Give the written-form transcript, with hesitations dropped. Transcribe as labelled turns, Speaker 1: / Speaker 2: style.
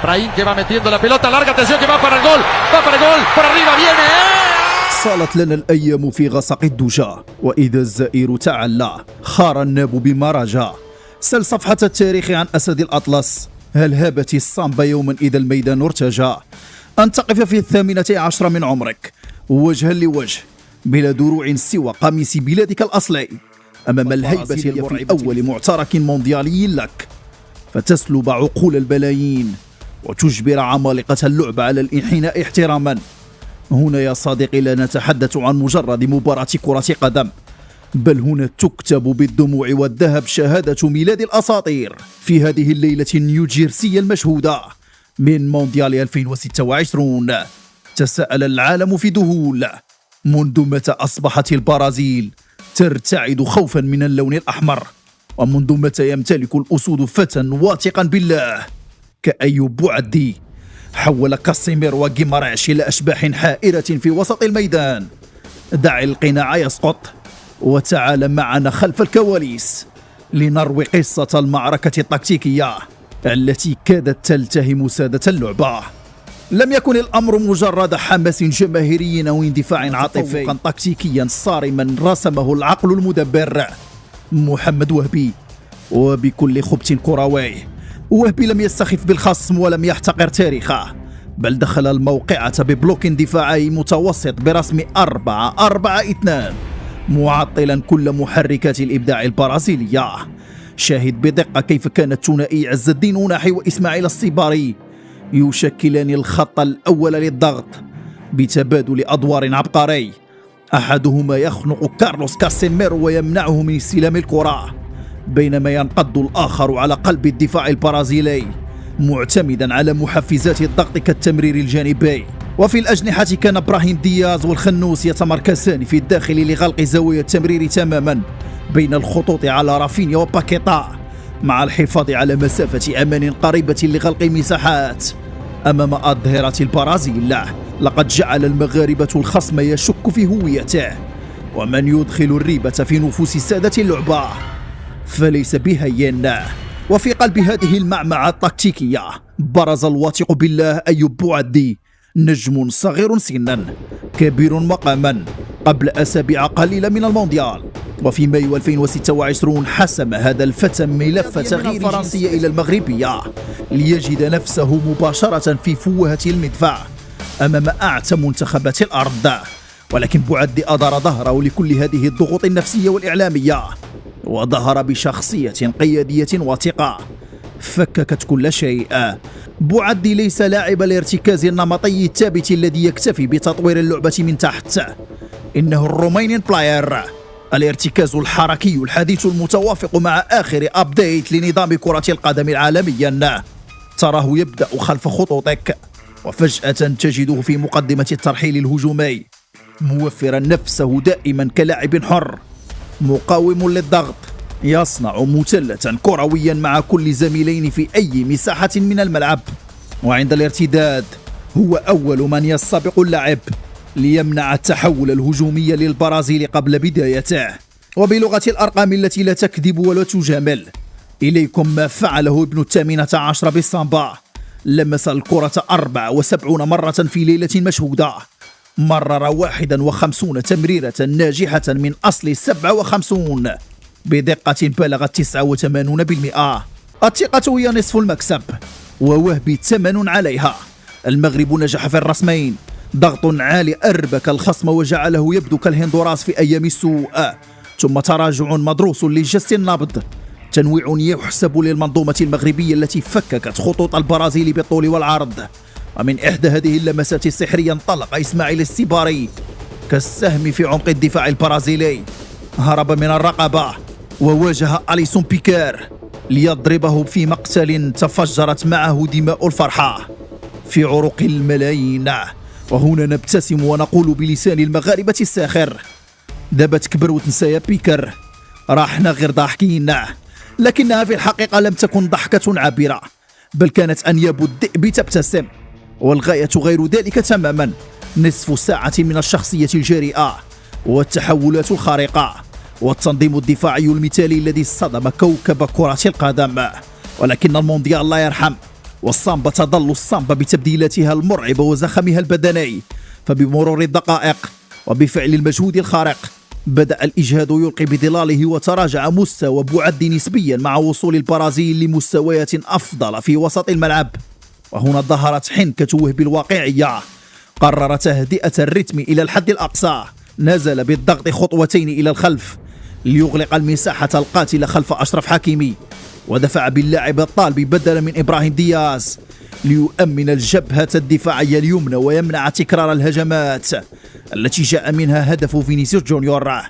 Speaker 1: Brahim que va metiendo la pelota larga, atención que va para el gol, por arriba viene.
Speaker 2: صالت لنا الأيام في غسق الدجى، وإذا الزائر تعلى خار الناب بما رجا. سل صفحة التاريخ عن أسد الأطلس، هل هابت الصامبة يوما إذا الميدان ارتجى؟ أن تقف في 18 من عمرك وجها لوجه بلا دروع سوى قميص بلادك الأصلي أمام الهيبة في أول معترك مونديالي لك، فتسلب عقول البلايين وتجبر عمالقة اللعب على الانحناء احتراما. هنا يا صديقي لا نتحدث عن مجرد مباراة كرة قدم، بل هنا تكتب بالدموع والذهب شهادة ميلاد الأساطير في هذه الليلة النيوجيرسية المشهودة من مونديال 2026. تساءل العالم في ذهول منذ متى أصبحت البرازيل ترتعد خوفا من اللون الأحمر، ومنذ متى يمتلك الأسود فتى واثقا بالله كأيوب بوعدي حول كاسيمير وجيمارايش إلى أشباح حائرة في وسط الميدان. دع القناع يسقط وتعال معنا خلف الكواليس لنروي قصة المعركة التكتيكية التي كادت تلتهم سادة اللعبة. لم يكن الأمر مجرد حماس جماهيري أو اندفاع عاطفي، تكتيكيا صارما رسمه العقل المدبر محمد وهبي. وبكل خبث كروي، وهبي لم يستخف بالخصم ولم يحتقر تاريخه، بل دخل الموقعة ببلوك دفاعي متوسط برسم 4-4-2 معطلا كل محركات الإبداع البرازيلية. شاهد بدقة كيف كان الثنائي عز الدين أوناحي وإسماعيل الصباري يشكلان الخط الأول للضغط بتبادل أدوار عبقري، أحدهما يخنق كارلوس كاسيميرو ويمنعه من استلام الكرة، بينما ينقض الآخر على قلب الدفاع البرازيلي معتمدا على محفزات الضغط كالتمرير الجانبي. وفي الأجنحة كان إبراهيم دياز والخنوس يتمركزان في الداخل لغلق زاوية التمرير تماما بين الخطوط على رافينيا وباكيتا، مع الحفاظ على مسافة أمان قريبة لغلق المساحات أمام أظهرة البرازيل. لقد جعل المغاربة الخصم يشك في هويته، ومن يدخل الريبة في نفوس سادة اللعبة فليس بهين. وفي قلب هذه المعمعة التكتيكية برز الواثق بالله أيوب بوعدي، نجم صغير سنا كبير مقاما قبل أسابيع قليلة من المونديال. وفي مايو 2026 حسم هذا الفتى ملف تغيير فرنسية إلى المغربية ليجد نفسه مباشرة في فوهة المدفع أمام أعتى منتخبات الأرض. ولكن بوعدي أدار ظهره لكل هذه الضغوط النفسية والإعلامية، وظهر بشخصية قيادية واثقة فككت كل شيء. بوعدي ليس لاعب الارتكاز النمطي الثابت الذي يكتفي بتطوير اللعبة من تحت، إنه الرومانيان بلاير، الارتكاز الحركي الحديث المتوافق مع آخر أبديت لنظام كرة القدم العالميا. تراه يبدأ خلف خطوطك وفجأة تجده في مقدمة الترحيل الهجومي، موفرا نفسه دائما كلاعب حر مقاوم للضغط، يصنع مثلثا كرويا مع كل زميلين في أي مساحة من الملعب، وعند الارتداد هو أول من يستبق اللعب ليمنع التحول الهجومي للبرازيل قبل بدايته. وبلغة الأرقام التي لا تكذب ولا تجامل، إليكم ما فعله ابن 18 بالسامبا. لمس الكرة 74 مرة في ليلة مشهودة، مرر 51 تمريرة ناجحة من أصل 57 بدقة بلغت 89%. الثقة هي نصف المكسب ووهبي ثمن عليها. المغرب نجح في الرسمين، ضغط عالي أربك الخصم وجعله يبدو كالهندوراس في أيام السوء، ثم تراجع مدروس لجس النبض، تنويع يحسب للمنظومة المغربية التي فككت خطوط البرازيل بالطول والعرض. ومن إحدى هذه اللمسات السحرية انطلق إسماعيل الصباري كالسهم في عمق الدفاع البرازيلي، هرب من الرقبة وواجه أليسون بيكير ليضربه في مقتل تفجرت معه دماء الفرحة في عروق الملايين. وهنا نبتسم ونقول بلسان المغاربة الساخر: دابت كبر وتنسى يا بيكر، راحنا غير ضاحكين. لكنها في الحقيقة لم تكن ضحكة عابرة، بل كانت أنياب الذئب تبتسم، والغاية غير ذلك تماما. نصف ساعة من الشخصية الجريئة والتحولات الخارقة والتنظيم الدفاعي المثالي الذي صدم كوكب كرة القدم. ولكن المونديال لا يرحم، والصامبا تظل الصامبا بتبديلاتها المرعبة وزخمها البدني. فبمرور الدقائق وبفعل المجهود الخارق بدأ الإجهاد يلقي بظلاله، وتراجع مستوى بوعد نسبيا مع وصول البرازيل لمستويات أفضل في وسط الملعب. وهنا ظهرت حنكة وهب الواقعية، قرر تهدئة الرتم إلى الحد الأقصى، نزل بالضغط خطوتين إلى الخلف ليغلق المساحة القاتلة خلف أشرف حكيمي، ودفع باللاعب الطالب بدلا من إبراهيم دياز ليؤمن الجبهة الدفاعية اليمنى ويمنع تكرار الهجمات التي جاء منها هدف فينيسيوس جونيور.